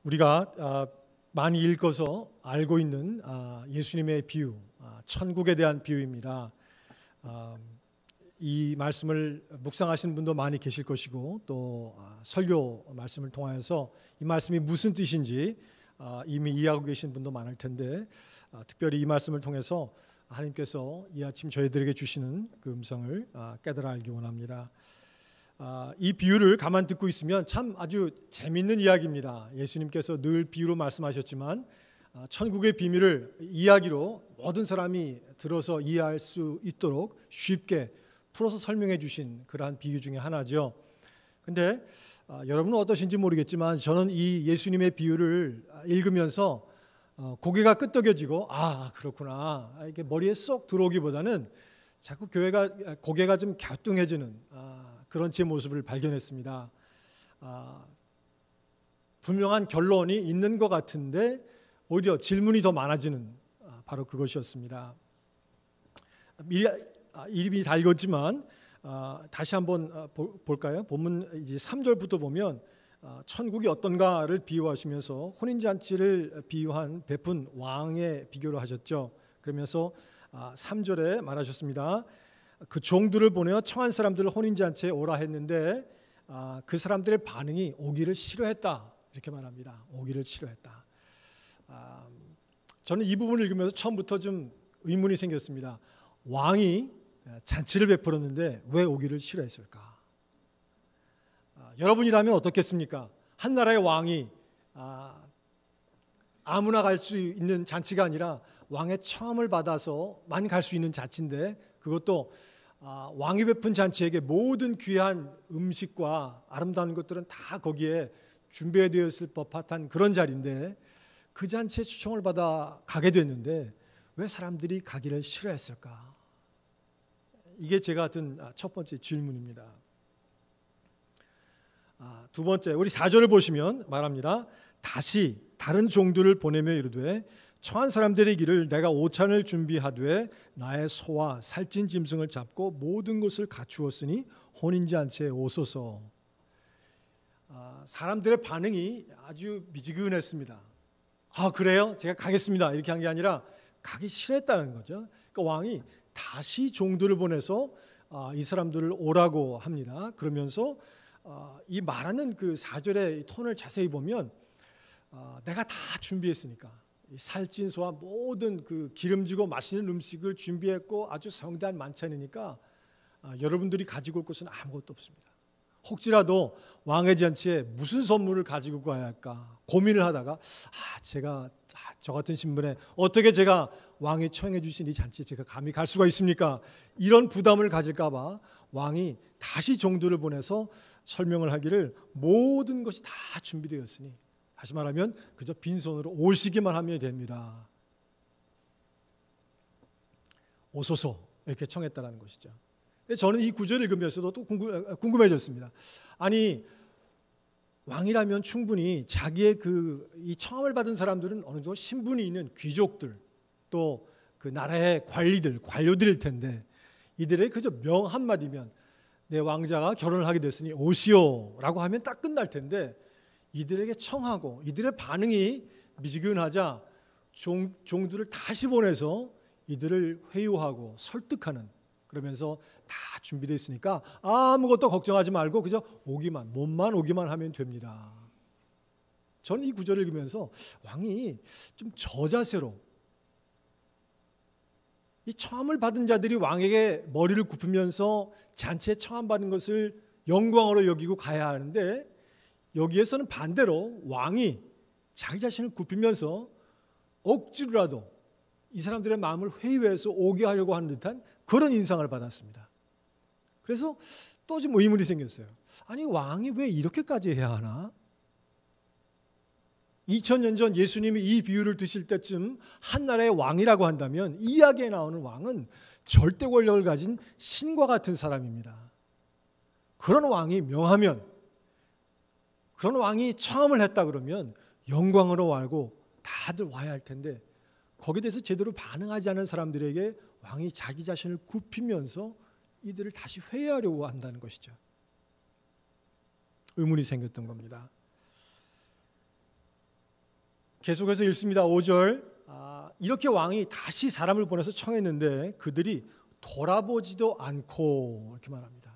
우리가 많이 읽어서 알고 있는 예수님의 비유, 천국에 대한 비유입니다. 이 말씀을 묵상하시는 분도 많이 계실 것이고 또 설교 말씀을 통하여서 이 말씀이 무슨 뜻인지 이미 이해하고 계신 분도 많을 텐데 특별히 이 말씀을 통해서 하나님께서 이 아침 저희들에게 주시는 그 음성을 깨달아 알기 원합니다. 이 비유를 가만 듣고 있으면 참 아주 재미있는 이야기입니다. 예수님께서 늘 비유로 말씀하셨지만 천국의 비밀을 이야기로 모든 사람이 들어서 이해할 수 있도록 쉽게 풀어서 설명해 주신 그러한 비유 중에 하나죠. 근데 여러분은 어떠신지 모르겠지만 저는 이 예수님의 비유를 읽으면서 고개가 끄덕여지고 그렇구나 이게 머리에 쏙 들어오기보다는 자꾸 고개가 좀 갸우뚱해지는 그런 제 모습을 발견했습니다. 분명한 결론이 있는 것 같은데 오히려 질문이 더 많아지는 바로 그것이었습니다. 이름이 다 읽었지만 다시 한번 볼까요? 본문 이제 3절부터 보면 천국이 어떤가를 비유하시면서 혼인잔치를 비유한 베푼 왕의 비교를 하셨죠. 그러면서 3절에 말하셨습니다. 그 종들을 보내어 청한 사람들을 혼인잔치에 오라 했는데 그 사람들의 반응이 오기를 싫어했다 이렇게 말합니다. 오기를 싫어했다. 저는 이 부분을 읽으면서 처음부터 좀 의문이 생겼습니다. 왕이 잔치를 베풀었는데 왜 오기를 싫어했을까? 여러분이라면 어떻겠습니까? 한 나라의 왕이 아무나 갈 수 있는 잔치가 아니라 왕의 청함을 받아서만 갈 수 있는 잔치인데 그것도 왕이 베푼 잔치에게 모든 귀한 음식과 아름다운 것들은 다 거기에 준비되었을 법한 그런 자리인데 그 잔치에 초청을 받아 가게 됐는데 왜 사람들이 가기를 싫어했을까? 이게 제가 든 첫 번째 질문입니다. 두 번째, 우리 4절을 보시면 말합니다. 다시 다른 종들을 보내며 이르되 청한 사람들의 길을 내가 오찬을 준비하되 나의 소와 살찐 짐승을 잡고 모든 것을 갖추었으니 혼인잔치에 오소서. 사람들의 반응이 아주 미지근했습니다. 그래요? 제가 가겠습니다. 이렇게 한 게 아니라 가기 싫어했다는 거죠. 그러니까 왕이 다시 종들을 보내서 이 사람들을 오라고 합니다. 그러면서 이 말하는 그 4절의 톤을 자세히 보면 내가 다 준비했으니까 살찐 소와 모든 그 기름지고 맛있는 음식을 준비했고 아주 성대한 만찬이니까 여러분들이 가지고 올 것은 아무것도 없습니다. 혹시라도 왕의 잔치에 무슨 선물을 가지고 가야 할까 고민을 하다가 제가 저 같은 신분에 어떻게 제가 왕이 청해 주신 이 잔치에 제가 감히 갈 수가 있습니까? 이런 부담을 가질까 봐 왕이 다시 종들을 보내서 설명을 하기를 모든 것이 다 준비되었으니 다시 말하면 그저 빈손으로 오시기만 하면 됩니다. 오소서 이렇게 청했다는 것이죠. 저는 이 구절을 읽으면서도 또 궁금해졌습니다. 아니 왕이라면 충분히 자기의 이 청함을 받은 사람들은 어느 정도 신분이 있는 귀족들 또 그 나라의 관료들일 텐데 이들의 그저 명 한마디면 내 왕자가 결혼을 하게 됐으니 오시오라고 하면 딱 끝날 텐데 이들에게 청하고 이들의 반응이 미지근하자 종들을 다시 보내서 이들을 회유하고 설득하는 그러면서 다 준비되어 있으니까 아무것도 걱정하지 말고 그저 몸만 오기만 하면 됩니다. 저는 이 구절을 읽으면서 왕이 좀 저자세로 이 청함을 받은 자들이 왕에게 머리를 굽히면서 잔치에 청함받은 것을 영광으로 여기고 가야 하는데 여기에서는 반대로 왕이 자기 자신을 굽히면서 억지로라도 이 사람들의 마음을 회유해서 오게 하려고 하는 듯한 그런 인상을 받았습니다. 그래서 또 좀 의문이 생겼어요. 아니 왕이 왜 이렇게까지 해야 하나? 2000년 전 예수님이 이 비유를 드실 때쯤 한 나라의 왕이라고 한다면 이 이야기에 나오는 왕은 절대 권력을 가진 신과 같은 사람입니다. 그런 왕이 명하면 그런 왕이 청함을 했다 그러면 영광으로 알고 다들 와야 할 텐데 거기에 대해서 제대로 반응하지 않은 사람들에게 왕이 자기 자신을 굽히면서 이들을 다시 회유하려고 한다는 것이죠. 의문이 생겼던 겁니다. 계속해서 읽습니다. 5절. 이렇게 왕이 다시 사람을 보내서 청했는데 그들이 돌아보지도 않고 이렇게 말합니다.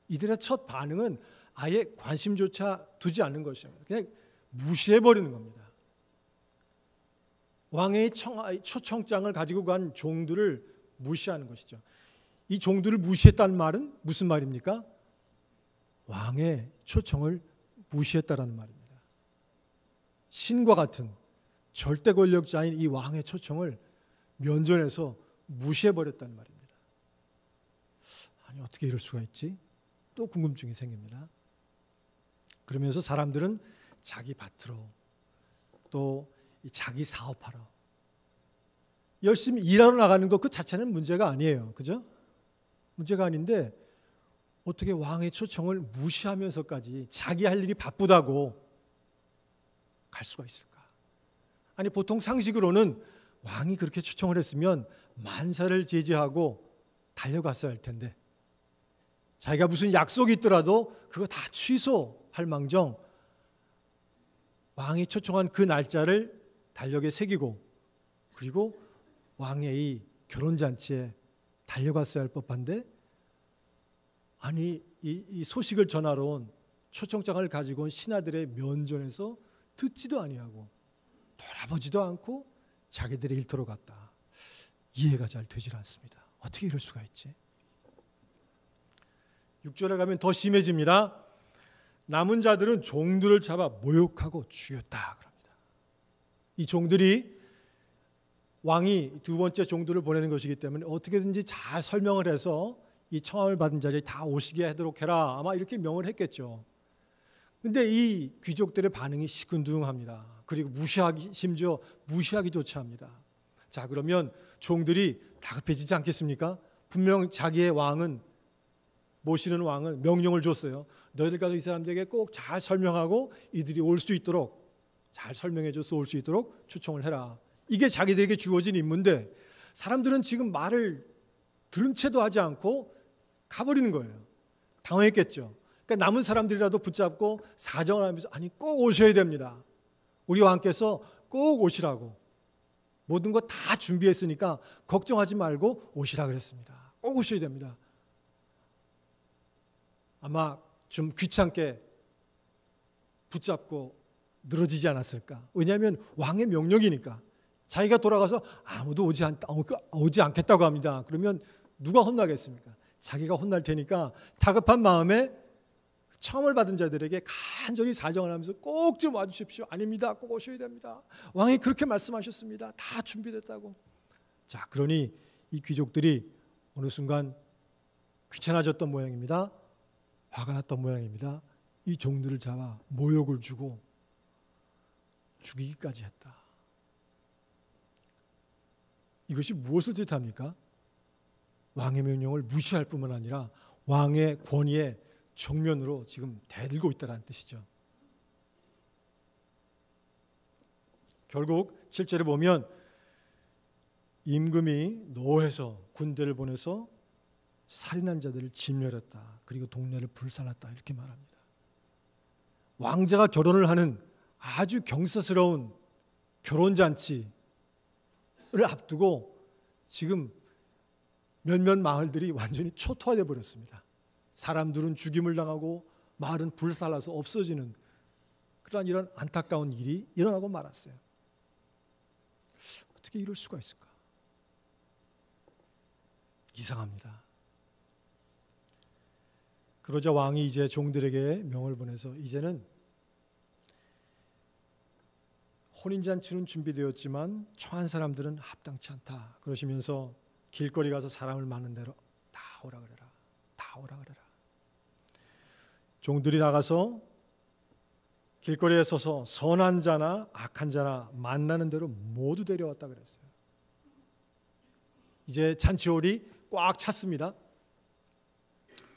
이들의 첫 반응은 아예 관심조차 두지 않는 것입니다. 그냥 무시해버리는 겁니다. 왕의 초청장을 가지고 간 종들을 무시하는 것이죠. 이 종들을 무시했다는 말은 무슨 말입니까? 왕의 초청을 무시했다라는 말입니다. 신과 같은 절대 권력자인 이 왕의 초청을 면전에서 무시해버렸다는 말입니다. 아니, 어떻게 이럴 수가 있지? 또 궁금증이 생깁니다. 그러면서 사람들은 자기 밭으로 또 자기 사업하러 열심히 일하러 나가는 것 그 자체는 문제가 아니에요. 그죠? 문제가 아닌데 어떻게 왕의 초청을 무시하면서까지 자기 할 일이 바쁘다고 갈 수가 있을까? 아니, 보통 상식으로는 왕이 그렇게 초청을 했으면 만사를 제지하고 달려갔어야 할 텐데 자기가 무슨 약속이 있더라도 그거 다 취소할 망정 왕이 초청한 그 날짜를 달력에 새기고 그리고 왕의 이 결혼잔치에 달려갔어야 할 법한데 아니 이 소식을 전하러 온 초청장을 가지고 온 신하들의 면전에서 듣지도 아니하고 돌아보지도 않고 자기들의 일터로 갔다. 이해가 잘 되질 않습니다. 어떻게 이럴 수가 있지? 6절에 가면 더 심해집니다. 남은 자들은 종들을 잡아 모욕하고 죽였다 그럽니다. 이 종들이 왕이 두 번째 종들을 보내는 것이기 때문에 어떻게든지 잘 설명을 해서 이 청함을 받은 자리에 다 오시게 하도록 해라. 아마 이렇게 명을 했겠죠. 근데 이 귀족들의 반응이 시큰둥합니다. 그리고 심지어 무시하기조차 합니다. 자, 그러면 종들이 다급해지지 않겠습니까? 분명 자기의 왕은 모시는 왕은 명령을 줬어요. 너희들 가서 이 사람들에게 꼭 잘 설명하고 이들이 올 수 있도록 잘 설명해줘서 올 수 있도록 초청을 해라. 이게 자기들에게 주어진 임무인데 사람들은 지금 말을 들은 채도 하지 않고 가버리는 거예요. 당황했겠죠. 그러니까 남은 사람들이라도 붙잡고 사정을 하면서 아니 꼭 오셔야 됩니다. 우리 왕께서 꼭 오시라고 모든 거 다 준비했으니까 걱정하지 말고 오시라 그랬습니다. 꼭 오셔야 됩니다. 아마 좀 귀찮게 붙잡고 늘어지지 않았을까. 왜냐하면 왕의 명령이니까. 자기가 돌아가서 아무도 오지 않겠다고 합니다. 그러면 누가 혼나겠습니까? 자기가 혼날 테니까 다급한 마음에 청함을 받은 자들에게 간절히 사정을 하면서 꼭 좀 와주십시오. 아닙니다. 꼭 오셔야 됩니다. 왕이 그렇게 말씀하셨습니다. 다 준비됐다고. 자, 그러니 이 귀족들이 어느 순간 귀찮아졌던 모양입니다. 화가 났던 모양입니다. 이 종들을 잡아 모욕을 주고 죽이기까지 했다. 이것이 무엇을 뜻합니까? 왕의 명령을 무시할 뿐만 아니라 왕의 권위에 정면으로 지금 대들고 있다는 뜻이죠. 결국 7절에 보면 임금이 노해서 군대를 보내서 살인한 자들을 진멸했다. 그리고 동네를 불살랐다. 이렇게 말합니다. 왕자가 결혼을 하는 아주 경사스러운 결혼잔치를 앞두고 지금 몇몇 마을들이 완전히 초토화되어 버렸습니다. 사람들은 죽임을 당하고 마을은 불살라서 없어지는 그런 이런 안타까운 일이 일어나고 말았어요. 어떻게 이럴 수가 있을까? 이상합니다. 그러자 왕이 이제 종들에게 명을 보내서 이제는 혼인잔치는 준비되었지만 청한 사람들은 합당치 않다. 그러시면서 길거리 가서 사람을 많은 대로 다 오라 그래라. 다 오라 그래라. 종들이 나가서 길거리에 서서 선한 자나 악한 자나 만나는 대로 모두 데려왔다 그랬어요. 이제 잔치홀이 꽉 찼습니다.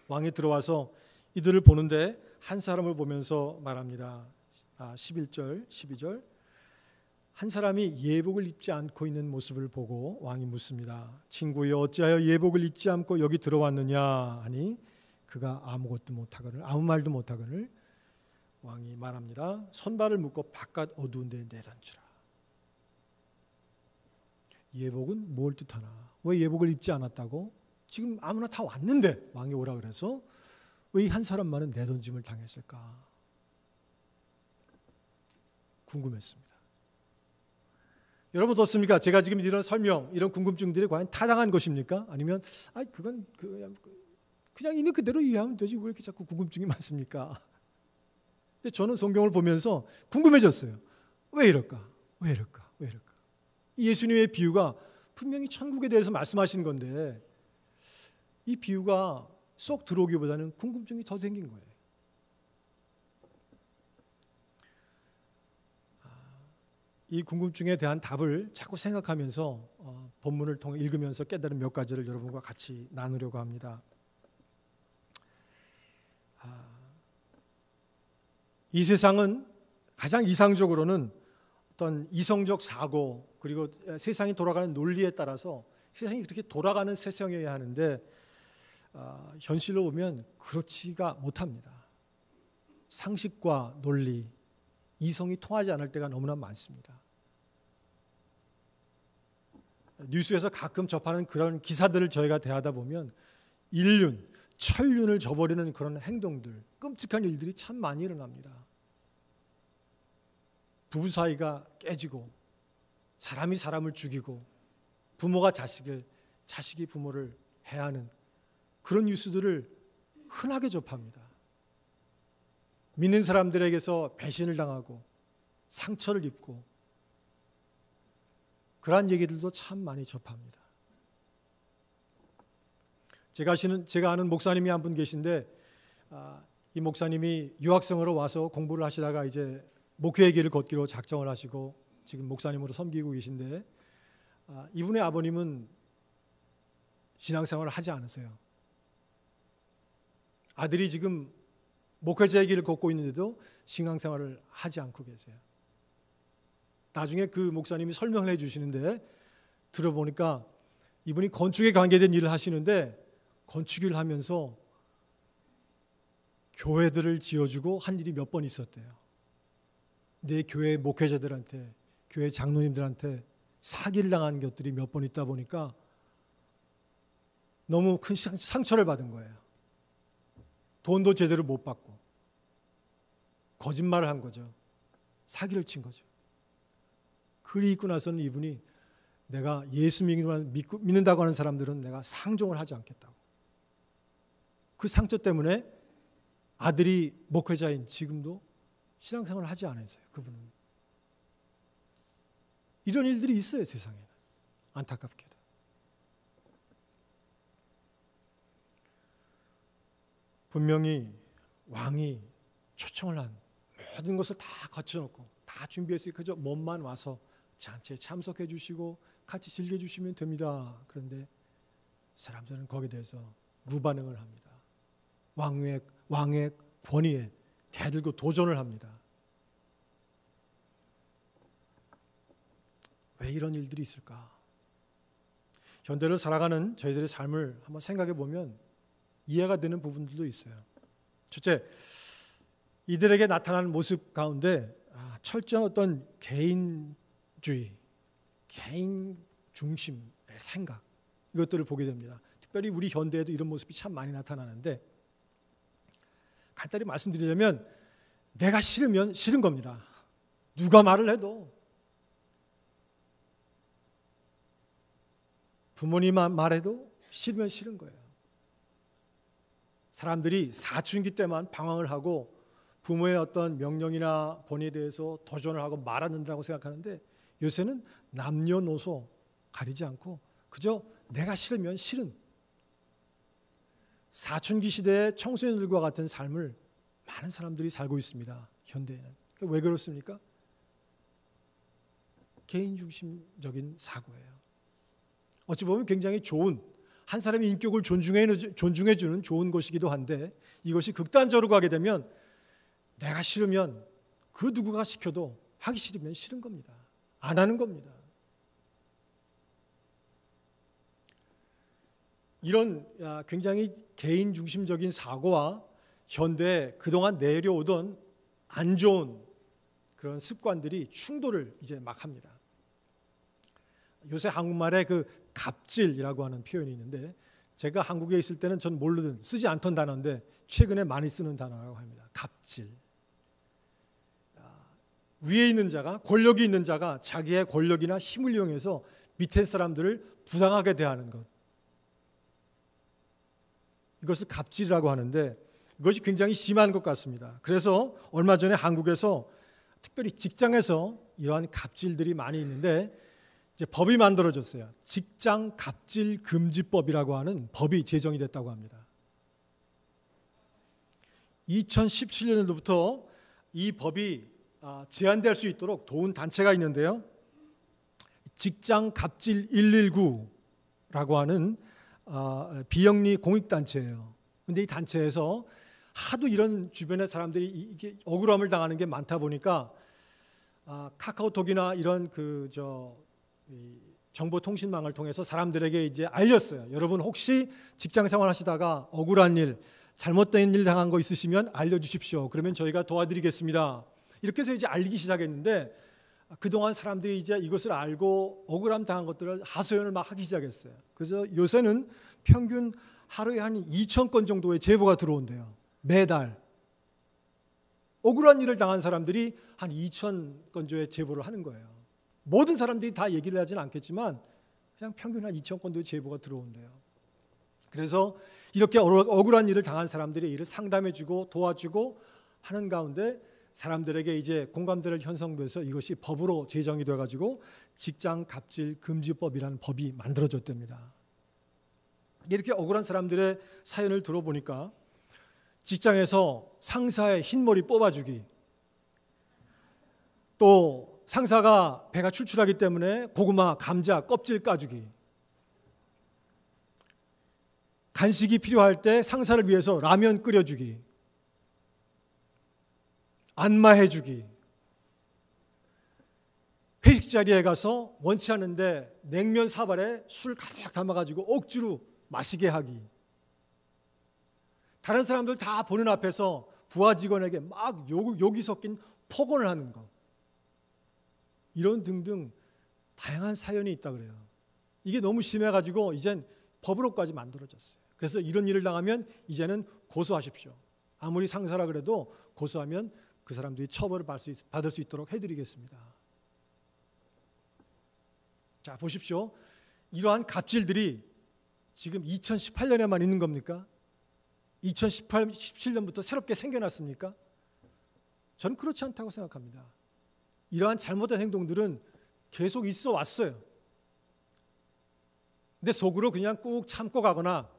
왕이 들어와서 이들을 보는데 한 사람을 보면서 말합니다. 11절, 12절. 한 사람이 예복을 입지 않고 있는 모습을 보고 왕이 묻습니다. 친구여 어찌하여 예복을 입지 않고 여기 들어왔느냐 하니 그가 아무것도 못하거늘 아무 말도 못하거늘 왕이 말합니다. 손발을 묶고 바깥 어두운 데에 내던지라. 예복은 뭘 뜻하나? 왜 예복을 입지 않았다고? 지금 아무나 다 왔는데 왕이 오라 그래서 왜 이 한 사람만은 내던짐을 당했을까? 궁금했습니다. 여러분 어떻습니까? 제가 지금 이런 설명, 이런 궁금증들이 과연 타당한 것입니까? 아니면 그건 그냥 있는 그대로 이해하면 되지 왜 이렇게 자꾸 궁금증이 많습니까? 근데 저는 성경을 보면서 궁금해졌어요. 왜 이럴까? 왜 이럴까? 왜 이럴까? 예수님의 비유가 분명히 천국에 대해서 말씀하시는 건데 이 비유가 쏙 들어오기보다는 궁금증이 더 생긴 거예요. 이 궁금증에 대한 답을 자꾸 생각하면서 본문을 통해 읽으면서 깨달은 몇 가지를 여러분과 같이 나누려고 합니다. 이 세상은 가장 이상적으로는 어떤 이성적 사고 그리고 세상이 돌아가는 논리에 따라서 세상이 그렇게 돌아가는 세상이어야 하는데 현실로 보면 그렇지가 못합니다. 상식과 논리, 이성이 통하지 않을 때가 너무나 많습니다. 뉴스에서 가끔 접하는 그런 기사들을 저희가 대하다 보면 인륜, 천륜을 저버리는 그런 행동들, 끔찍한 일들이 참 많이 일어납니다. 부부 사이가 깨지고 사람이 사람을 죽이고 부모가 자식을, 자식이 부모를 해하는 그런 뉴스들을 흔하게 접합니다. 믿는 사람들에게서 배신을 당하고 상처를 입고 그러한 얘기들도 참 많이 접합니다. 제가 아는 목사님이 한 분 계신데 이 목사님이 유학생으로 와서 공부를 하시다가 이제 목회의 길을 걷기로 작정을 하시고 지금 목사님으로 섬기고 계신데 이분의 아버님은 신앙생활을 하지 않으세요. 아들이 지금 목회자의 길을 걷고 있는데도 신앙생활을 하지 않고 계세요. 나중에 그 목사님이 설명을 해주시는데 들어보니까 이분이 건축에 관계된 일을 하시는데 건축 일을 하면서 교회들을 지어주고 한 일이 몇 번 있었대요. 내 교회 목회자들한테, 교회 장로님들한테 사기를 당한 것들이 몇 번 있다 보니까 너무 큰 상처를 받은 거예요. 돈도 제대로 못 받고 거짓말을 한 거죠. 사기를 친 거죠. 글이 있고 나서는 이분이 내가 예수 믿는다고 하는 사람들은 내가 상종을 하지 않겠다고. 그 상처 때문에 아들이 목회자인 지금도 신앙생활을 하지 않았어요. 그분은. 이런 일들이 있어요. 세상에는. 안타깝게도. 분명히 왕이 초청을 한 모든 것을 다 거쳐놓고 다 준비했으니 그저 몸만 와서 잔치에 참석해 주시고 같이 즐겨주시면 됩니다. 그런데 사람들은 거기에 대해서 무반응을 합니다. 왕의 권위에 대들고 도전을 합니다. 왜 이런 일들이 있을까? 현대를 살아가는 저희들의 삶을 한번 생각해 보면 이해가 되는 부분들도 있어요. 첫째, 이들에게 나타나는 모습 가운데 철저한 어떤 개인주의, 개인 중심의 생각 이것들을 보게 됩니다. 특별히 우리 현대에도 이런 모습이 참 많이 나타나는데 간단히 말씀드리자면 내가 싫으면 싫은 겁니다. 누가 말을 해도 부모님 말해도 싫으면 싫은 거예요. 사람들이 사춘기 때만 방황을 하고 부모의 어떤 명령이나 권위에 대해서 도전을 하고 말아듣는다고 생각하는데 요새는 남녀노소 가리지 않고 그저 내가 싫으면 싫은 사춘기 시대의 청소년들과 같은 삶을 많은 사람들이 살고 있습니다. 현대에는. 왜 그렇습니까? 개인 중심적인 사고예요. 어찌 보면 굉장히 좋은 한 사람의 인격을 존중해주는 좋은 것이기도 한데 이것이 극단적으로 가게 되면 내가 싫으면 그 누구가 시켜도 하기 싫으면 싫은 겁니다. 안 하는 겁니다. 이런 굉장히 개인 중심적인 사고와 현대에 그동안 내려오던 안 좋은 그런 습관들이 충돌을 이제 막 합니다. 요새 한국말에 그 갑질이라고 하는 표현이 있는데 제가 한국에 있을 때는 전 모르던 쓰지 않던 단어인데 최근에 많이 쓰는 단어라고 합니다. 갑질. 위에 있는 자가, 권력이 있는 자가 자기의 권력이나 힘을 이용해서 밑에 사람들을 부당하게 대하는 것. 이것을 갑질이라고 하는데 이것이 굉장히 심한 것 같습니다. 그래서 얼마 전에 한국에서 특별히 직장에서 이러한 갑질들이 많이 있는데 이제 법이 만들어졌어요. 직장 갑질 금지법이라고 하는 법이 제정이 됐다고 합니다. 2017년도부터 이 법이 제한될 수 있도록 도운 단체가 있는데요. 직장 갑질 119라고 하는 비영리 공익단체예요. 그런데 이 단체에서 하도 이런 주변의 사람들이 이게 억울함을 당하는 게 많다 보니까 카카오톡이나 이런 정보통신망을 통해서 사람들에게 이제 알렸어요. 여러분 혹시 직장 생활하시다가 억울한 일, 잘못된 일 당한 거 있으시면 알려주십시오. 그러면 저희가 도와드리겠습니다. 이렇게 해서 이제 알리기 시작했는데 그동안 사람들이 이제 이것을 알고 억울함 당한 것들을 하소연을 막 하기 시작했어요. 그래서 요새는 평균 하루에 한 2,000건 정도의 제보가 들어온대요. 매달. 억울한 일을 당한 사람들이 한 2,000건 정도의 제보를 하는 거예요. 모든 사람들이 다 얘기를 하지는 않겠지만 그냥 평균 한 2,000건 정도의 제보가 들어온대요. 그래서 이렇게 억울한 일을 당한 사람들이 이를 상담해주고 도와주고 하는 가운데 사람들에게 이제 공감대를 형성돼서 이것이 법으로 제정이 돼가지고 직장 갑질 금지법이라는 법이 만들어졌답니다. 이렇게 억울한 사람들의 사연을 들어보니까 직장에서 상사의 흰머리 뽑아주기, 또 상사가 배가 출출하기 때문에 고구마, 감자 껍질 까주기, 간식이 필요할 때 상사를 위해서 라면 끓여주기, 안마해주기, 회식 자리에 가서 원치 않은데 냉면 사발에 술 가득 담아가지고 억지로 마시게 하기, 다른 사람들 다 보는 앞에서 부하 직원에게 막 욕이 섞인 폭언을 하는 것, 이런 등등 다양한 사연이 있다 그래요. 이게 너무 심해가지고 이젠 법으로까지 만들어졌어요. 그래서 이런 일을 당하면 이제는 고소하십시오. 아무리 상사라 그래도 고소하면 그 사람들이 처벌을 받을 수 있도록 해드리겠습니다. 자, 보십시오. 이러한 갑질들이 지금 2018년에만 있는 겁니까? 17년부터 새롭게 생겨났습니까? 저는 그렇지 않다고 생각합니다. 이러한 잘못된 행동들은 계속 있어 왔어요. 근데 속으로 그냥 꾹 참고 가거나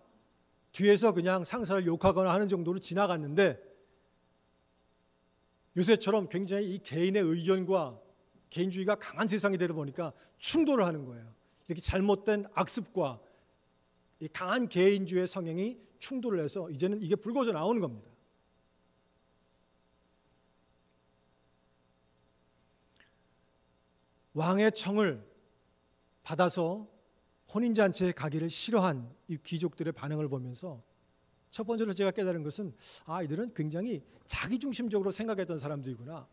뒤에서 그냥 상사를 욕하거나 하는 정도로 지나갔는데 요새처럼 굉장히 이 개인의 의견과 개인주의가 강한 세상이 되다 보니까 충돌을 하는 거예요. 이렇게 잘못된 악습과 이 강한 개인주의의 성향이 충돌을 해서 이제는 이게 불거져 나오는 겁니다. 왕의 청을 받아서 혼인잔치에 가기를 싫어한 이 귀족들의 반응을 보면서 첫 번째로 제가 깨달은 것은 이들은 굉장히 자기중심적으로 생각했던 사람들이구나.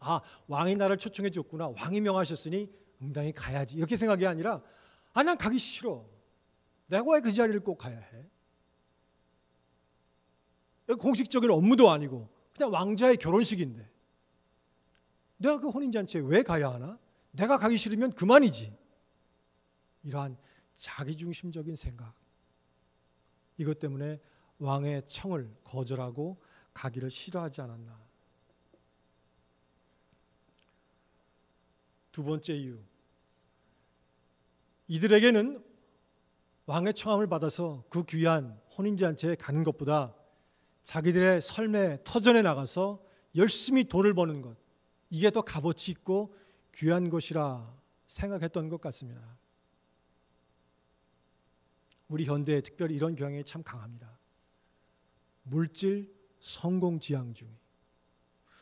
왕이 나를 초청해 줬구나. 왕이 명하셨으니 응당히 가야지. 이렇게 생각이 아니라 난 가기 싫어. 내가 왜 그 자리를 꼭 가야 해? 공식적인 업무도 아니고 그냥 왕자의 결혼식인데 내가 그 혼인잔치에 왜 가야 하나? 내가 가기 싫으면 그만이지. 이러한 자기중심적인 생각, 이것 때문에 왕의 청을 거절하고 가기를 싫어하지 않았나. 두 번째 이유, 이들에게는 왕의 청함을 받아서 그 귀한 혼인잔치에 가는 것보다 자기들의 삶의 터전에 나가서 열심히 돈을 버는 것, 이게 더 값어치 있고 귀한 것이라 생각했던 것 같습니다. 우리 현대에 특별히 이런 경향이 참 강합니다. 물질 성공지향주의,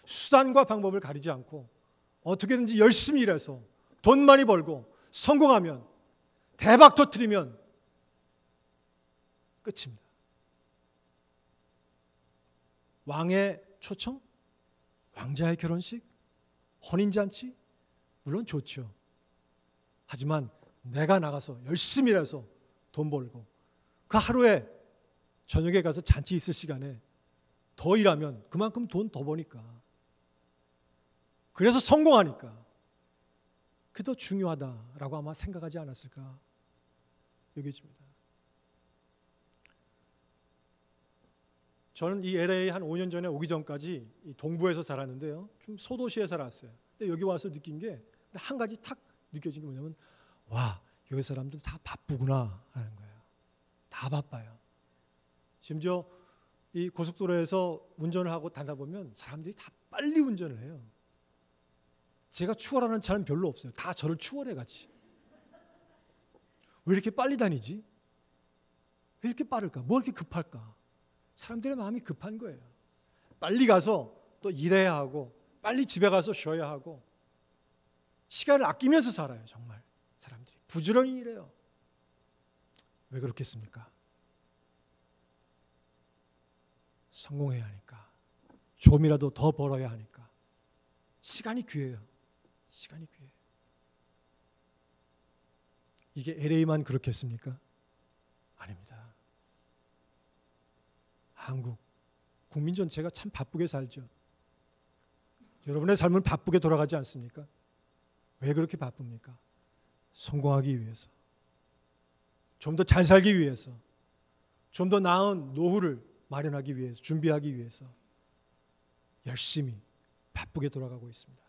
수단과 방법을 가리지 않고 어떻게든지 열심히 일해서 돈 많이 벌고 성공하면, 대박 터뜨리면 끝입니다. 왕의 초청, 왕자의 결혼식, 혼인잔치 물론 좋죠. 하지만 내가 나가서 열심히 일해서 돈 벌고 그 하루에 저녁에 가서 잔치 있을 시간에 더 일하면 그만큼 돈 더 버니까, 그래서 성공하니까 그게 더 중요하다라고 아마 생각하지 않았을까 여겨집니다. 저는 이 LA 한 5년 전에 오기 전까지 이 동부에서 살았는데요, 좀 소도시에 살았어요. 근데 여기 와서 느낀 게 한 가지 탁 느껴진 게 뭐냐면, 와, 여기 사람들 다 바쁘구나 하는 거예요. 다 바빠요. 심지어 이 고속도로에서 운전을 하고 다니다 보면 사람들이 다 빨리 운전을 해요. 제가 추월하는 차는 별로 없어요. 다 저를 추월해 같이. 왜 이렇게 빨리 다니지? 왜 이렇게 빠를까? 뭐 이렇게 급할까? 사람들의 마음이 급한 거예요. 빨리 가서 또 일해야 하고 빨리 집에 가서 쉬어야 하고 시간을 아끼면서 살아요. 정말 사람들이 부지런히 일해요. 왜 그렇겠습니까? 성공해야 하니까, 좀이라도 더 벌어야 하니까. 시간이 귀해요. 시간이 귀해요. 이게 LA만 그렇겠습니까? 아닙니다. 한국 국민 전체가 참 바쁘게 살죠. 여러분의 삶은 바쁘게 돌아가지 않습니까? 왜 그렇게 바쁩니까? 성공하기 위해서, 좀 더 잘 살기 위해서, 좀 더 나은 노후를 마련하기 위해서, 준비하기 위해서 열심히 바쁘게 돌아가고 있습니다.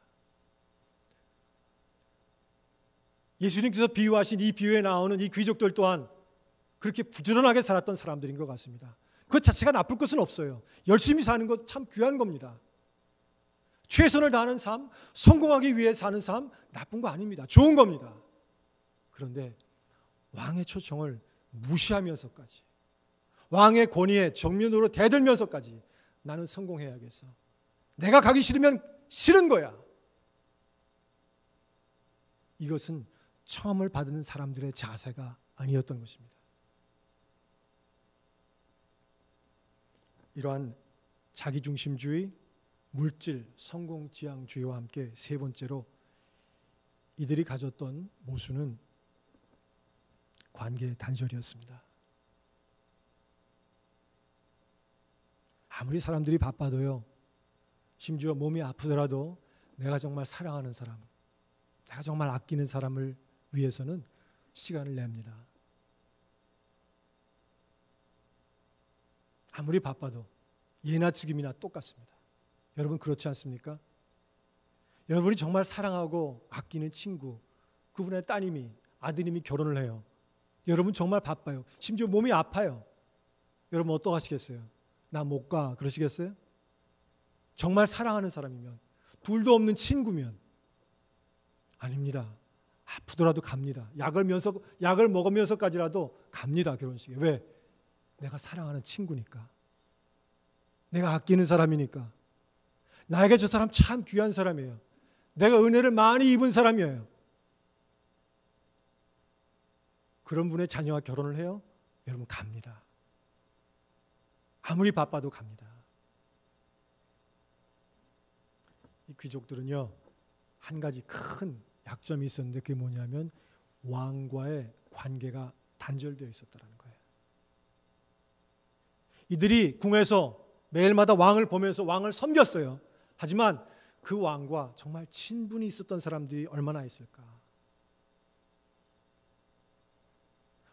예수님께서 비유하신 이 비유에 나오는 이 귀족들 또한 그렇게 부지런하게 살았던 사람들인 것 같습니다. 그 자체가 나쁠 것은 없어요. 열심히 사는 것 참 귀한 겁니다. 최선을 다하는 삶, 성공하기 위해 사는 삶, 나쁜 거 아닙니다. 좋은 겁니다. 그런데 왕의 초청을 무시하면서까지, 왕의 권위에 정면으로 대들면서까지 나는 성공해야겠어, 내가 가기 싫으면 싫은 거야, 이것은 청함을 받는 사람들의 자세가 아니었던 것입니다. 이러한 자기중심주의, 물질, 성공지향주의와 함께 세 번째로 이들이 가졌던 모순은 관계의 단절이었습니다. 아무리 사람들이 바빠도요, 심지어 몸이 아프더라도 내가 정말 사랑하는 사람, 내가 정말 아끼는 사람을 위해서는 시간을 냅니다. 아무리 바빠도 예나 지금이나 똑같습니다. 여러분 그렇지 않습니까? 여러분이 정말 사랑하고 아끼는 친구, 그분의 따님이, 아드님이 결혼을 해요. 여러분 정말 바빠요. 심지어 몸이 아파요. 여러분 어떡하시겠어요? 나 못 가 그러시겠어요? 정말 사랑하는 사람이면, 둘도 없는 친구면 아닙니다. 아프더라도 갑니다. 약을 먹으면서까지라도 갑니다. 결혼식에. 왜? 내가 사랑하는 친구니까, 내가 아끼는 사람이니까, 나에게 저 사람 참 귀한 사람이에요, 내가 은혜를 많이 입은 사람이에요. 그런 분의 자녀와 결혼을 해요? 여러분 갑니다. 아무리 바빠도 갑니다. 이 귀족들은요, 한 가지 큰 약점이 있었는데 그게 뭐냐면 왕과의 관계가 단절되어 있었다는 거예요. 이들이 궁에서 매일마다 왕을 보면서 왕을 섬겼어요. 하지만 그 왕과 정말 친분이 있었던 사람들이 얼마나 있을까?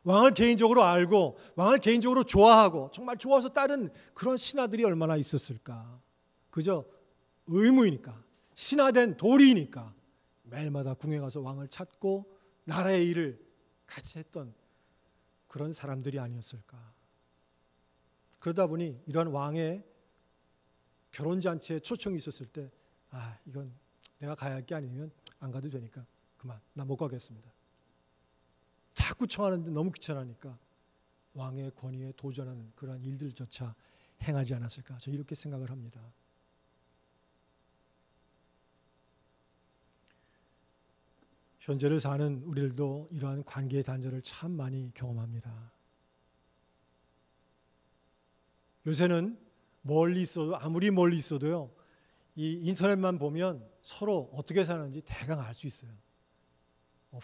왕을 개인적으로 알고 왕을 개인적으로 좋아하고 정말 좋아서 따른 그런 신하들이 얼마나 있었을까? 그저 의무이니까, 신하된 도리이니까 매일마다 궁에 가서 왕을 찾고 나라의 일을 같이 했던 그런 사람들이 아니었을까? 그러다 보니 이런 왕의 결혼잔치에 초청이 있었을 때, 이건 내가 가야 할 게 아니면 안 가도 되니까 그만, 나 못 가겠습니다. 자꾸 청하는데 너무 귀찮으니까 왕의 권위에 도전하는 그러한 일들조차 행하지 않았을까? 저는 이렇게 생각을 합니다. 현재를 사는 우리들도 이러한 관계의 단절을 참 많이 경험합니다. 요새는 멀리 있어도, 아무리 멀리 있어도요, 이 인터넷만 보면 서로 어떻게 사는지 대강 알 수 있어요.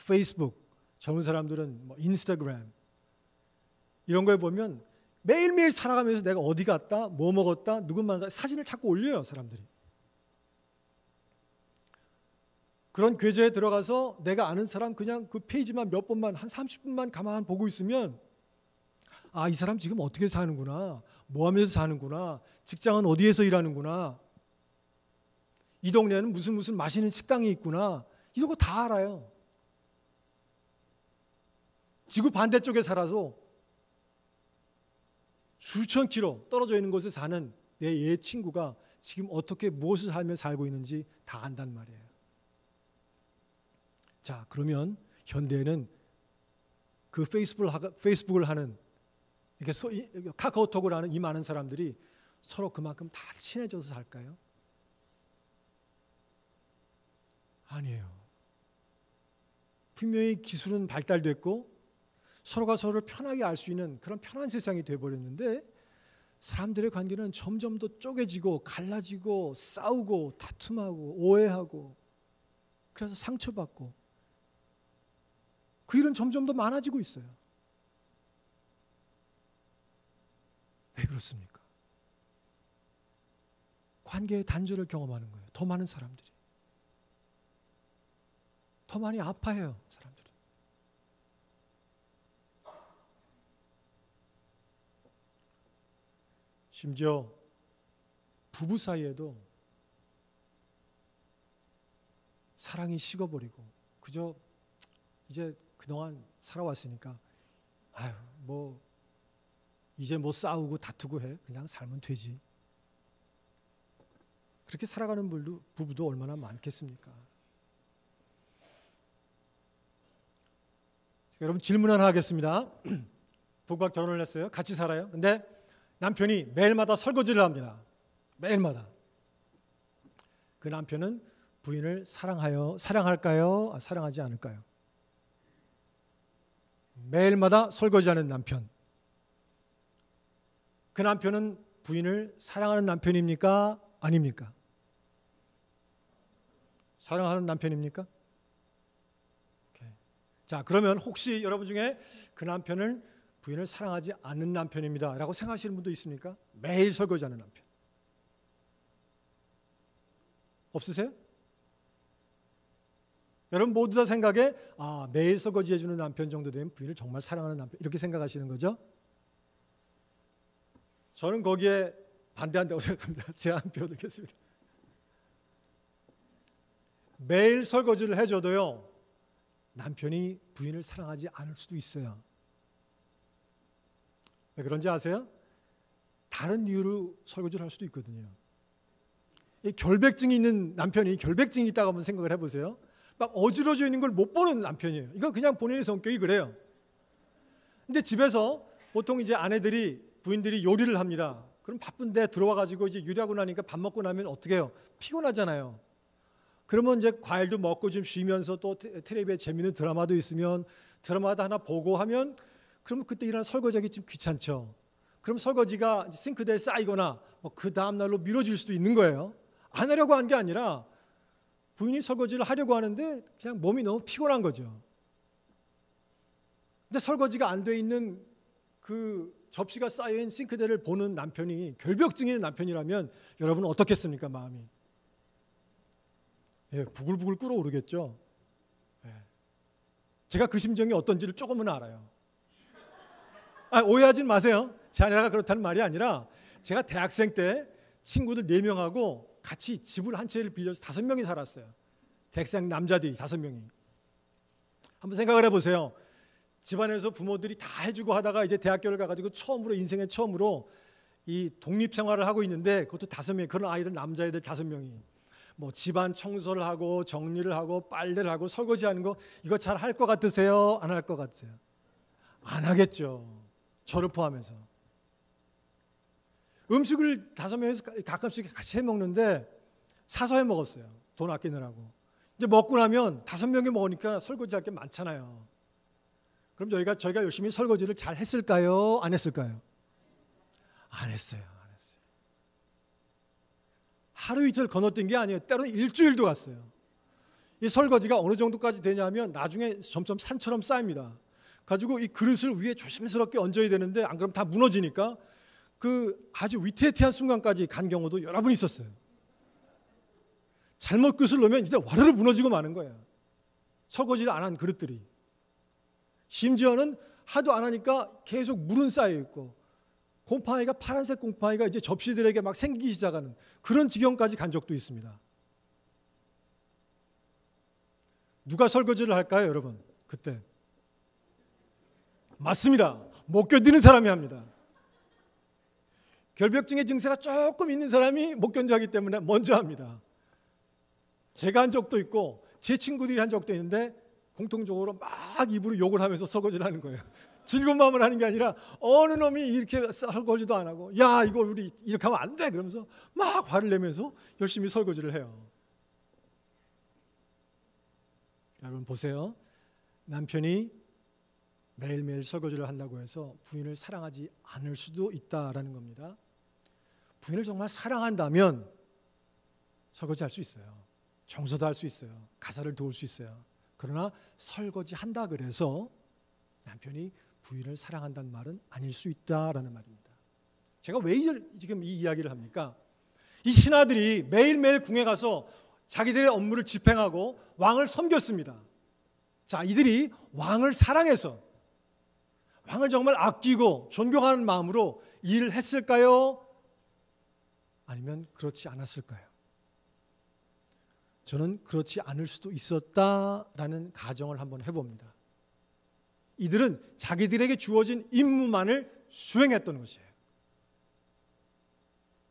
페이스북, 젊은 사람들은 뭐 인스타그램 이런 거에 보면 매일매일 살아가면서 내가 어디 갔다, 뭐 먹었다, 누구 만났다 사진을 자꾸 올려요, 사람들이. 그런 계좌에 들어가서 내가 아는 사람 그냥 그 페이지만 몇 번만, 한 30분만 가만 보고 있으면 아, 이 사람 지금 어떻게 사는구나, 뭐 하면서 사는구나, 직장은 어디에서 일하는구나, 이 동네에는 무슨 맛있는 식당이 있구나, 이런 거 다 알아요. 지구 반대쪽에 살아서 수천 킬로 떨어져 있는 곳에 사는 내 옛 친구가 지금 어떻게 무엇을 하며 살고 있는지 다 안단 말이에요. 자, 그러면 현대에는 그 페이스북을 하는, 이렇게 카카오톡을 하는 이 많은 사람들이 서로 그만큼 다 친해져서 살까요? 아니에요. 분명히 기술은 발달됐고 서로가 서로를 편하게 알 수 있는 그런 편한 세상이 되어버렸는데 사람들의 관계는 점점 더 쪼개지고 갈라지고 싸우고 다툼하고 오해하고 그래서 상처받고 그 일은 점점 더 많아지고 있어요. 왜 그렇습니까? 관계의 단절을 경험하는 거예요. 더 많은 사람들이. 더 많이 아파해요, 사람들은. 심지어 부부 사이에도 사랑이 식어버리고 그저 이제 그동안 살아왔으니까 아유 뭐 이제 뭐 싸우고 다투고 해 그냥 살면 되지. 그렇게 살아가는 부부도 얼마나 많겠습니까? 여러분 질문 하나 하겠습니다. 부부가 결혼을 했어요. 같이 살아요. 근데 남편이 매일마다 설거지를 합니다. 매일마다. 그 남편은 부인을 사랑할까요? 사랑하지 않을까요? 매일마다 설거지하는 남편. 그 남편은 부인을 사랑하는 남편입니까? 아닙니까? 사랑하는 남편입니까? 오케이. 자, 그러면 혹시 여러분 중에 그 남편을 부인을 사랑하지 않는 남편입니다 라고 생각하시는 분도 있습니까? 매일 설거지하는 남편. 없으세요? 여러분 모두 다 생각에 매일 설거지해주는 남편 정도 되면 부인을 정말 사랑하는 남편 이렇게 생각하시는 거죠? 저는 거기에 반대한다고 생각합니다. 제가 한 표 드리겠습니다. 매일 설거지를 해줘도요 남편이 부인을 사랑하지 않을 수도 있어요. 왜 그런지 아세요? 다른 이유로 설거지를 할 수도 있거든요. 이 결백증이 있는 남편이 결백증이 있다고 한번 생각을 해보세요. 막 어지러져 있는 걸 못 보는 남편이에요. 이건 그냥 본인의 성격이 그래요. 근데 집에서 보통 이제 부인들이 요리를 합니다. 그럼 바쁜데 들어와가지고 이제 요리하고 나니까 밥 먹고 나면 어떻게 해요? 피곤하잖아요. 그러면 이제 과일도 먹고 좀 쉬면서 또 텔레비에 재밌는 드라마도 있으면 드라마도 하나 보고 하면 그러면 그때 일어나는 설거지하기 좀 귀찮죠. 그럼 설거지가 싱크대에 쌓이거나 뭐 그 다음 날로 미뤄질 수도 있는 거예요. 안 하려고 한 게 아니라 부인이 설거지를 하려고 하는데 그냥 몸이 너무 피곤한 거죠. 근데 설거지가 안 돼 있는 그 접시가 쌓여있는 싱크대를 보는 남편이 결벽증 있는 남편이라면 여러분은 어떻겠습니까? 마음이. 예, 부글부글 끓어오르겠죠. 예. 제가 그 심정이 어떤지를 조금은 알아요. 오해하지 마세요. 제 아내가 그렇다는 말이 아니라 제가 대학생 때 친구들 4명하고 같이 집을 한 채를 빌려서 5명이 살았어요. 대학생 남자들이 5명이. 한번 생각을 해보세요. 집안에서 부모들이 다 해주고 하다가 이제 대학교를 가가지고 인생의 처음으로 이 독립생활을 하고 있는데 그것도 5명, 그런 아이들 남자애들 5명이 뭐 집안 청소를 하고 정리를 하고 빨래를 하고 설거지하는 거 이거 잘 할 것 같으세요? 안 할 것 같으세요? 안 하겠죠. 저를 포함해서. 음식을 5명이서 가끔씩 같이 해 먹는데 사서 해 먹었어요. 돈 아끼느라고. 이제 먹고 나면 5명이 먹으니까 설거지할 게 많잖아요. 그럼 저희가 열심히 설거지를 잘 했을까요? 안 했을까요? 안 했어요. 하루 이틀 건너뛴 게 아니에요. 때로는 일주일도 갔어요. 이 설거지가 어느 정도까지 되냐면 나중에 점점 산처럼 쌓입니다. 가지고 이 그릇을 위에 조심스럽게 얹어야 되는데 안 그러면 다 무너지니까 그 아주 위태위태한 순간까지 간 경우도 여러 번 있었어요. 잘못 그릇을 넣으면 이제 와르르 무너지고 마는 거예요. 설거지를 안 한 그릇들이. 심지어는 하도 안 하니까 계속 물은 쌓여 있고 곰팡이가 파란색 곰팡이가 이제 접시들에게 막 생기기 시작하는 그런 지경까지 간 적도 있습니다. 누가 설거지를 할까요, 여러분? 그때 맞습니다. 못 견디는 사람이 합니다. 결벽증의 증세가 조금 있는 사람이 못 견뎌하기 때문에 먼저 합니다. 제가 한 적도 있고 제 친구들이 한 적도 있는데 공통적으로 막 입으로 욕을 하면서 설거지를 하는 거예요. 즐거운 마음을 하는 게 아니라 어느 놈이 이렇게 설거지도 안 하고 야 이거 우리 이렇게 하면 안 돼 그러면서 막 화를 내면서 열심히 설거지를 해요. 여러분 보세요. 남편이 매일매일 설거지를 한다고 해서 부인을 사랑하지 않을 수도 있다라는 겁니다. 부인을 정말 사랑한다면 설거지 할 수 있어요. 청소도 할 수 있어요. 가사를 도울 수 있어요. 그러나 설거지 한다 그래서 남편이 부인을 사랑한다는 말은 아닐 수 있다라는 말입니다. 제가 왜 지금 이 이야기를 합니까? 이 신하들이 매일매일 궁에 가서 자기들의 업무를 집행하고 왕을 섬겼습니다. 자, 이들이 왕을 사랑해서 왕을 정말 아끼고 존경하는 마음으로 일을 했을까요? 아니면 그렇지 않았을까요? 저는 그렇지 않을 수도 있었다라는 가정을 한번 해봅니다. 이들은 자기들에게 주어진 임무만을 수행했던 것이에요.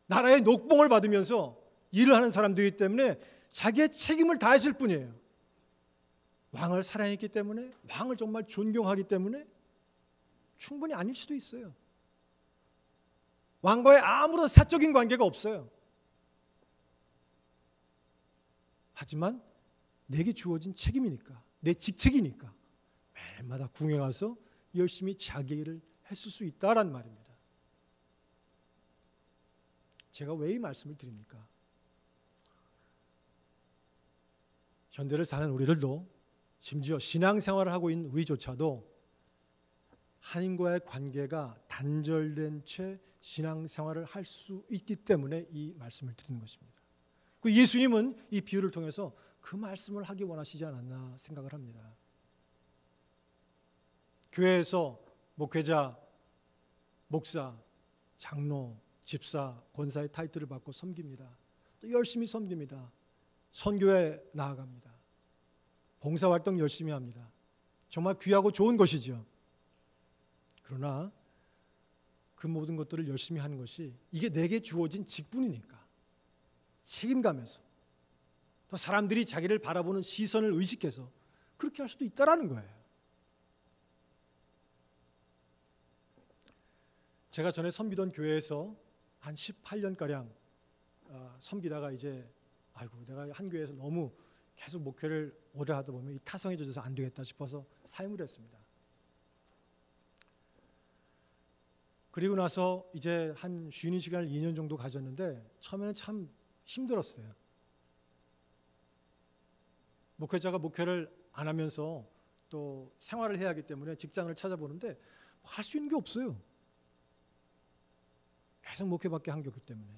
나라의 녹봉을 받으면서 일을 하는 사람들이기 때문에 자기의 책임을 다했을 뿐이에요. 왕을 사랑했기 때문에, 왕을 정말 존경하기 때문에 충분히 아닐 수도 있어요. 왕과의 아무런 사적인 관계가 없어요. 하지만 내게 주어진 책임이니까, 내 직책이니까 매일마다 궁에 가서 열심히 자기 일을 했을 수 있다란 말입니다. 제가 왜 이 말씀을 드립니까? 현대를 사는 우리들도 심지어 신앙생활을 하고 있는 우리조차도 하나님과의 관계가 단절된 채 신앙생활을 할 수 있기 때문에 이 말씀을 드리는 것입니다. 그 예수님은 이 비유를 통해서 그 말씀을 하기 원하시지 않았나 생각을 합니다. 교회에서 목회자, 목사, 장로, 집사, 권사의 타이틀을 받고 섬깁니다. 또 열심히 섬깁니다. 선교에 나아갑니다. 봉사활동 열심히 합니다. 정말 귀하고 좋은 것이죠. 그러나 그 모든 것들을 열심히 하는 것이 이게 내게 주어진 직분이니까 책임감에서 또 사람들이 자기를 바라보는 시선을 의식해서 그렇게 할 수도 있다라는 거예요. 제가 전에 섬기던 교회에서 한 18년가량 섬기다가 이제 아이고 내가 한 교회에서 너무 계속 목회를 오래 하다 보면 이 타성에 젖어서 안 되겠다 싶어서 사임을 했습니다. 그리고 나서 이제 한 쉬는 시간을 2년 정도 가졌는데 처음에는 참 힘들었어요. 목회자가 목회를 안 하면서 또 생활을 해야 하기 때문에 직장을 찾아보는데 할 수 있는 게 없어요. 계속 목회밖에 한 게 없기 때문에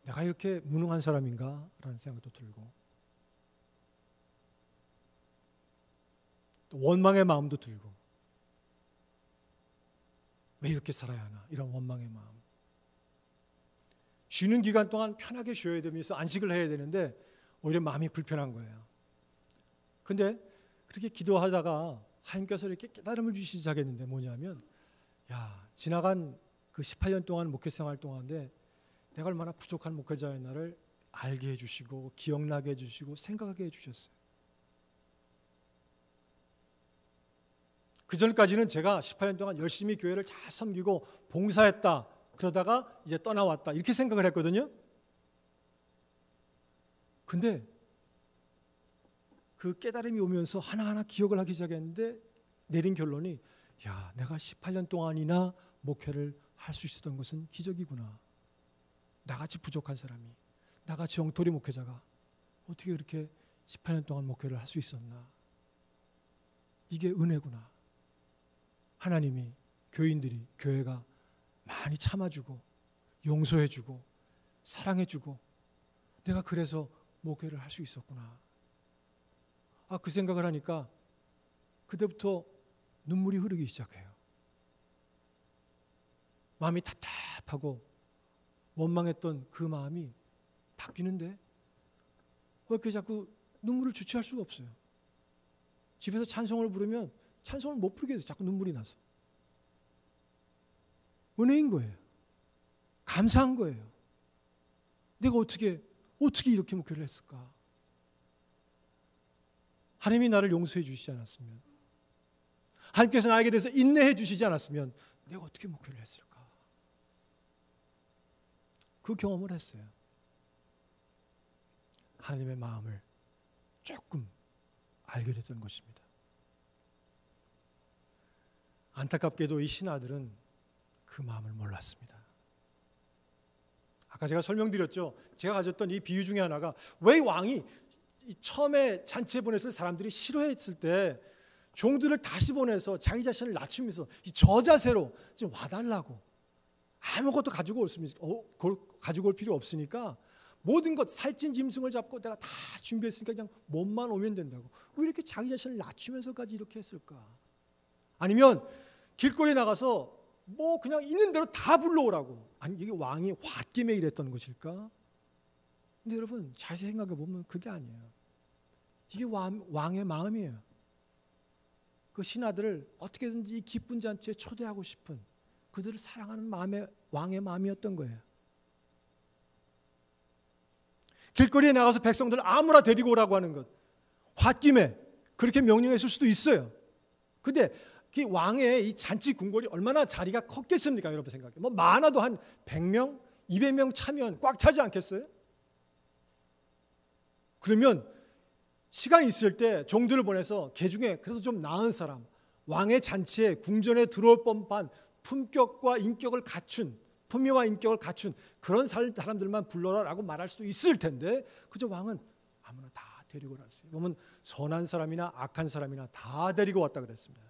내가 이렇게 무능한 사람인가? 라는 생각도 들고 또 원망의 마음도 들고 왜 이렇게 살아야 하나? 이런 원망의 마음. 쉬는 기간 동안 편하게 쉬어야 되면서 안식을 해야 되는데 오히려 마음이 불편한 거예요. 근데 그렇게 기도하다가 하나님께서 이렇게 깨달음을 주시기 시작했는데 뭐냐면 야, 지나간 그 18년 동안 목회 생활 동안에 내가 얼마나 부족한 목회자였나를 알게 해주시고 기억나게 해주시고 생각하게 해주셨어요. 그 전까지는 제가 18년 동안 열심히 교회를 잘 섬기고 봉사했다. 그러다가 이제 떠나왔다. 이렇게 생각을 했거든요. 근데 그 깨달음이 오면서 하나하나 기억을 하기 시작했는데 내린 결론이 야, 내가 18년 동안이나 목회를 할 수 있었던 것은 기적이구나. 나같이 부족한 사람이, 나같이 엉터리 목회자가 어떻게 그렇게 18년 동안 목회를 할 수 있었나? 이게 은혜구나. 하나님이, 교인들이, 교회가 많이 참아주고 용서해주고 사랑해주고 내가 그래서 목회를 할 수 있었구나. 그 생각을 하니까 그때부터 눈물이 흐르기 시작해요. 마음이 답답하고 원망했던 그 마음이 바뀌는데 왜 이렇게 자꾸 눈물을 주체할 수가 없어요. 집에서 찬송을 부르면 찬송을 못 부르게 돼서 자꾸 눈물이 나서. 은혜인 거예요. 감사한 거예요. 내가 어떻게 이렇게 목회를 했을까? 하나님이 나를 용서해 주시지 않았으면, 하나님께서 나에게 대해서 인내해 주시지 않았으면 내가 어떻게 목회를 했을까? 그 경험을 했어요. 하나님의 마음을 조금 알게 됐던 것입니다. 안타깝게도 이 신하들은 그 마음을 몰랐습니다. 아까 제가 설명드렸죠. 제가 가졌던 이 비유 중에 하나가, 왜 왕이 처음에 잔치에 보냈을 사람들이 싫어했을 때 종들을 다시 보내서 자기 자신을 낮추면서 이 저자세로 좀 와달라고, 아무것도 가지고 올 필요 없으니까 모든 것, 살찐 짐승을 잡고 내가 다 준비했으니까 그냥 몸만 오면 된다고, 왜 이렇게 자기 자신을 낮추면서까지 이렇게 했을까? 아니면 길거리에 나가서 뭐 그냥 있는 대로 다 불러오라고, 아니 이게 왕이 홧김에 이랬던 것일까? 근데 여러분 자세히 생각해 보면 그게 아니에요. 이게 왕의 마음이에요. 그 신하들을 어떻게든지 이 기쁜 잔치에 초대하고 싶은, 그들을 사랑하는 왕의 마음이었던 거예요. 길거리에 나가서 백성들 아무나 데리고 오라고 하는 것, 홧김에 그렇게 명령했을 수도 있어요. 근데 그 왕의 이 잔치 궁궐이 얼마나 자리가 컸겠습니까? 여러분 생각해. 뭐 많아도 한 100명, 200명 차면 꽉 차지 않겠어요? 그러면 시간이 있을 때 종들을 보내서 그 중에 그래도 좀 나은 사람, 왕의 잔치에 궁전에 들어올 법한 품격과 인격을 갖춘, 품위와 인격을 갖춘 그런 사람들만 불러라라고 말할 수도 있을 텐데, 그저 왕은 아무나 다 데리고 왔어요. 보면 선한 사람이나 악한 사람이나 다 데리고 왔다 그랬습니다.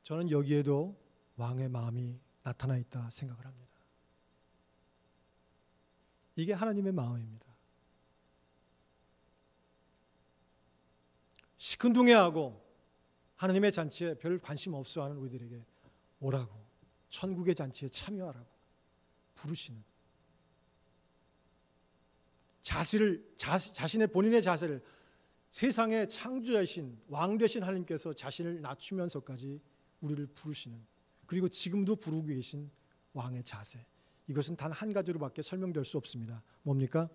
저는 여기에도 왕의 마음이 나타나 있다 생각을 합니다. 이게 하나님의 마음입니다. 시큰둥해하고 하나님의 잔치에 별 관심 없어하는 우리들에게 오라고, 천국의 잔치에 참여하라고 부르시는, 자신의 본인의 자세를 세상의 창조자이신 왕 되신 하나님께서 자신을 낮추면서까지 우리를 부르시는, 그리고 지금도 부르고 계신 왕의 자세, 이것은 단 한 가지로밖에 설명될 수 없습니다. 뭡니까?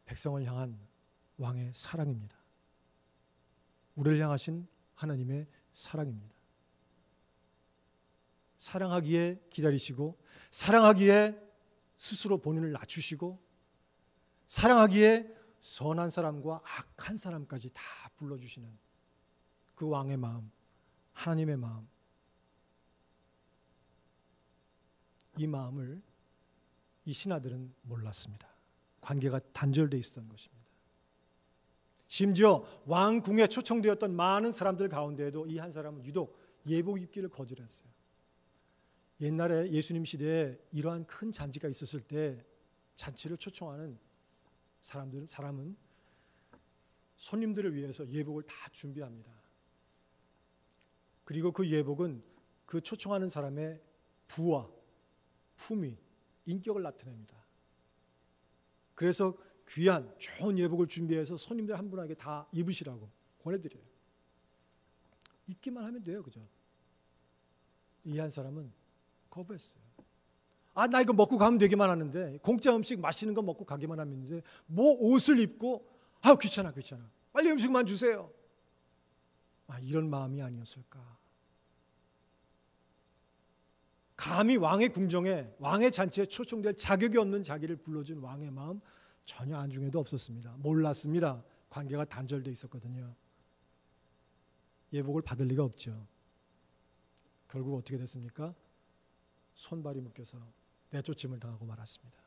백성을 향한 왕의 사랑입니다. 우리를 향하신 하나님의 사랑입니다. 사랑하기에 기다리시고, 사랑하기에 스스로 본인을 낮추시고, 사랑하기에 선한 사람과 악한 사람까지 다 불러주시는 그 왕의 마음, 하나님의 마음, 이 마음을 이 신하들은 몰랐습니다. 관계가 단절되어 있었던 것입니다. 심지어 왕궁에 초청되었던 많은 사람들 가운데에도 이 한 사람은 유독 예복 입기를 거절했어요. 옛날에 예수님 시대에 이러한 큰 잔치가 있었을 때 잔치를 초청하는 사람은 손님들을 위해서 예복을 다 준비합니다. 그리고 그 예복은 그 초청하는 사람의 부와 품위, 인격을 나타냅니다. 그래서 귀한 좋은 예복을 준비해서 손님들 한 분에게 다 입으시라고 권해드려요. 입기만 하면 돼요, 그죠? 이 한 사람은 거부했어요. 나 이거 먹고 가면 되기만 하는데, 공짜 음식 맛있는 거 먹고 가기만 하면 되는데 뭐 옷을 입고 귀찮아 빨리 음식만 주세요. 이런 마음이 아니었을까? 감히 왕의 궁정에, 왕의 잔치에 초청될 자격이 없는 자기를 불러준 왕의 마음 전혀 안중에도 없었습니다. 몰랐습니다. 관계가 단절되어 있었거든요. 예복을 받을 리가 없죠. 결국 어떻게 됐습니까? 손발이 묶여서 내쫓임을 당하고 말았습니다.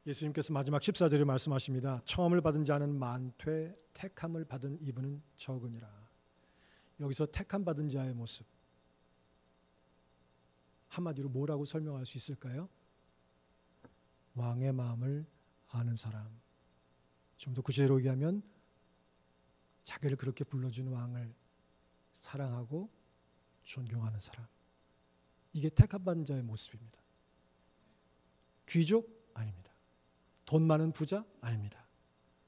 예수님께서 마지막 14절에 말씀하십니다. 청함을 받은 자는 많되 택함을 받은 이분은 적으니라. 여기서 택함 받은 자의 모습, 한마디로 뭐라고 설명할 수 있을까요? 왕의 마음을 아는 사람. 좀 더 구체적으로 얘기하면 자기를 그렇게 불러준 왕을 사랑하고 존경하는 사람. 이게 택함 받은 자의 모습입니다. 귀족? 아닙니다. 돈 많은 부자? 아닙니다.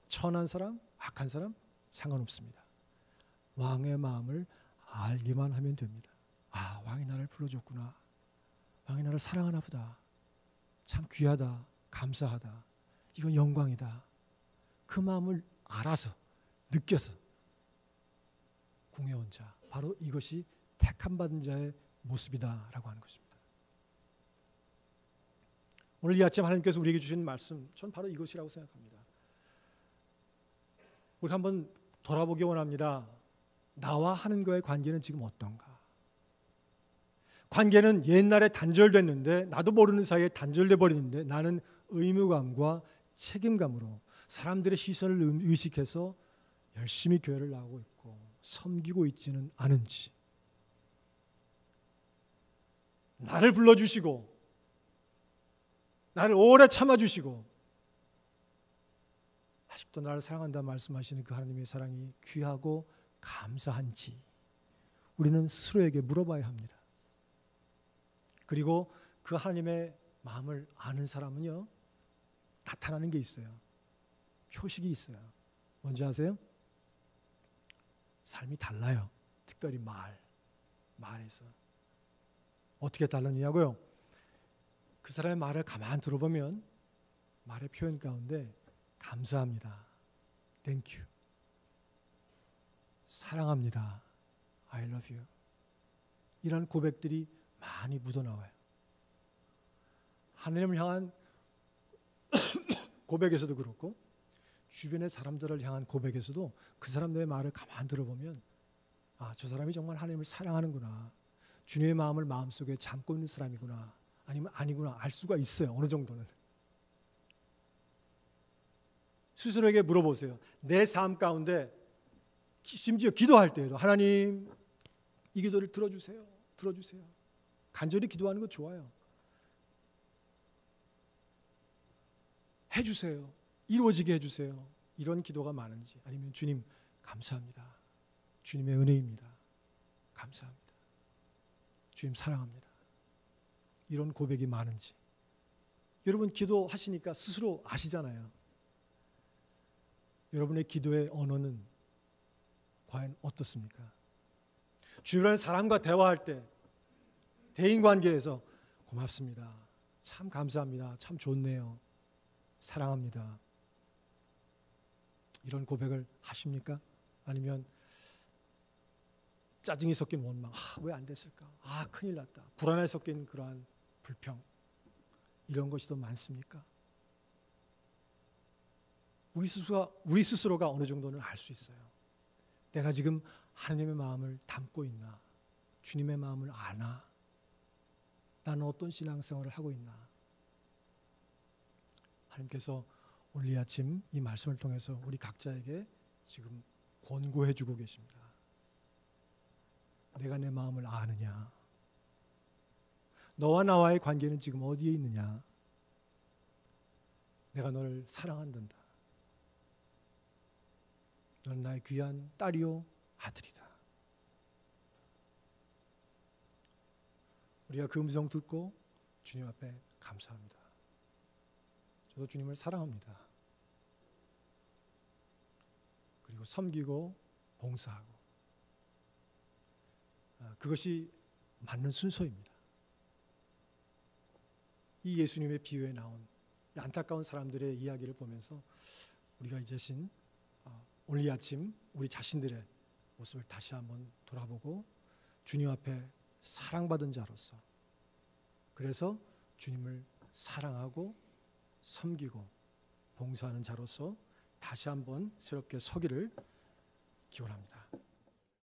천한 사람? 악한 사람? 상관없습니다. 왕의 마음을 알기만 하면 됩니다. 아, 왕이 나를 불러줬구나. 왕이 나를 사랑하나 보다. 참 귀하다. 감사하다. 이건 영광이다. 그 마음을 알아서 느껴서 궁해온 자, 바로 이것이 택함 받은 자의 모습이다라고 하는 것입니다. 오늘 이 아침 하나님께서 우리에게 주신 말씀, 전 바로 이것이라고 생각합니다. 우리 한번 돌아보기 원합니다. 나와 하나님과의 관계는 지금 어떤가? 관계는 옛날에 단절됐는데, 나도 모르는 사이에 단절돼 버리는데, 나는 의무감과 책임감으로 사람들의 시선을 의식해서 열심히 교회를 나오고 있고 섬기고 있지는 않은지, 나를 불러주시고 나를 오래 참아주시고 아직도 나를 사랑한다 말씀하시는 그 하나님의 사랑이 귀하고 감사한지 우리는 스스로에게 물어봐야 합니다. 그리고 그 하나님의 마음을 아는 사람은요, 나타나는 게 있어요. 표식이 있어요. 뭔지 아세요? 삶이 달라요. 특별히 말에서. 어떻게 다르냐고요? 그 사람의 말을 가만 들어보면 말의 표현 가운데 감사합니다. Thank you. 사랑합니다. I love you. 이런 고백들이 많이 묻어나와요. 하나님을 향한 고백에서도 그렇고 주변의 사람들을 향한 고백에서도 그 사람들의 말을 가만 들어보면 아, 저 사람이 정말 하나님을 사랑하는구나. 주님의 마음을 마음속에 담고 있는 사람이구나. 아니면 아니구나 알 수가 있어요. 어느 정도는. 스스로에게 물어보세요. 내 삶 가운데 심지어 기도할 때에도 하나님 이 기도를 들어주세요. 들어주세요. 간절히 기도하는 거 좋아요. 해주세요. 이루어지게 해주세요. 이런 기도가 많은지, 아니면 주님 감사합니다. 주님의 은혜입니다. 감사합니다. 주님 사랑합니다. 이런 고백이 많은지. 여러분 기도하시니까 스스로 아시잖아요. 여러분의 기도의 언어는 과연 어떻습니까? 주변의 사람과 대화할 때 대인관계에서 고맙습니다. 참 감사합니다. 참 좋네요. 사랑합니다. 이런 고백을 하십니까? 아니면 짜증이 섞인 원망, 왜 안 됐을까? 큰일 났다. 불안에 섞인 그러한 불평, 이런 것이 더 많습니까? 우리 스스로가 어느 정도는 알 수 있어요. 내가 지금 하나님의 마음을 담고 있나? 주님의 마음을 아나? 나는 어떤 신앙생활을 하고 있나? 하나님께서 오늘 이 아침 이 말씀을 통해서 우리 각자에게 지금 권고해 주고 계십니다. 내가 내 마음을 아느냐? 너와 나와의 관계는 지금 어디에 있느냐? 내가 너를 사랑한단다. 너는 나의 귀한 딸이요 아들이다. 우리가 그 음성 듣고 주님 앞에 감사합니다. 저도 주님을 사랑합니다. 그리고 섬기고 봉사하고, 그것이 맞는 순서입니다. 이 예수님의 비유에 나온 이 안타까운 사람들의 이야기를 보면서 우리가 이제신 오늘 이 아침 우리 자신들의 모습을 다시 한번 돌아보고 주님 앞에 사랑받은 자로서, 그래서 주님을 사랑하고 섬기고 봉사하는 자로서 다시 한번 새롭게 서기를 기원합니다.